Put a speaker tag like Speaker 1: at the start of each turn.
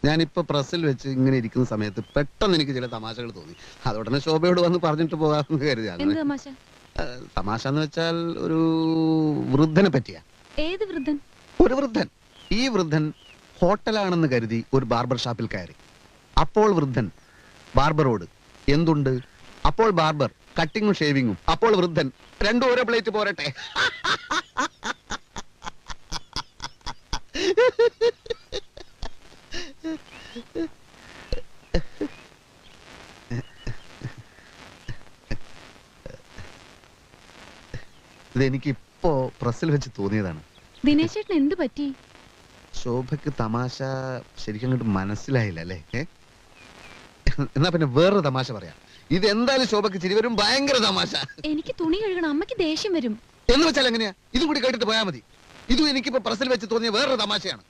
Speaker 1: ഞാനിപ്പോ പ്രസ്സിൽ വെച്ച് ഇങ്ങനെ ഇരിക്കുന്ന സമയത്ത് പെട്ടെന്ന് എനിക്ക് ചില തമാശകൾ തോന്നി. അതോടനെ ശോഭയോട് വന്ന് പറഞ്ഞിട്ട് പോകാമെന്ന് കരുതി.
Speaker 2: എന്ത് തമാശ?
Speaker 1: തമാശ എന്ന് വെച്ചാൽ ഒരു വൃദ്ധനെ പറ്റിയാ.
Speaker 2: ഏത് വൃദ്ധൻ?
Speaker 1: ഒരു വൃദ്ധൻ. ഈ വൃദ്ധൻ ഹോട്ടലാണെന്ന് കരുതി ഒരു ബാർബർ ഷാപ്പിൽ കയറി. അപ്പോൾ വൃദ്ധൻ ബാർബറോട് എന്തുണ്ട്? അപ്പോൾ ബാർബർ കട്ടിങ്ങും ഷേവിങ്ങും. അപ്പോൾ വൃദ്ധൻ രണ്ടും ഓരോ പ്ലേറ്റ് പോരട്ടെ. ഇതെനിക്കിപ്പോ പ്രസ്സിൽ വെച്ച് തോന്നിയതാണ്.
Speaker 2: ദിനേശ് ചേട്ടൻ എന്ത് പറ്റി?
Speaker 1: ശോഭയ്ക്ക് തമാശ ശരിക്കും അങ്ങോട്ട് മനസ്സിലായില്ല അല്ലേ? എന്നാ പിന്നെ വേറൊരു തമാശ പറയാം. ഇത് എന്തായാലും ശോഭയ്ക്ക് ചിരി വരും. ഭയങ്കര തമാശ.
Speaker 2: എനിക്ക് തുണി കഴുകണം, അമ്മയ്ക്ക് ദേഷ്യം വരും.
Speaker 1: എന്ന് വെച്ചാൽ എങ്ങനെയാ? ഇതും കൂടി കേട്ടിട്ട് പോയാൽ മതി. ഇതും എനിക്കിപ്പോ പ്രസ്സിൽ വെച്ച് തോന്നിയ വേറൊരു തമാശയാണ്.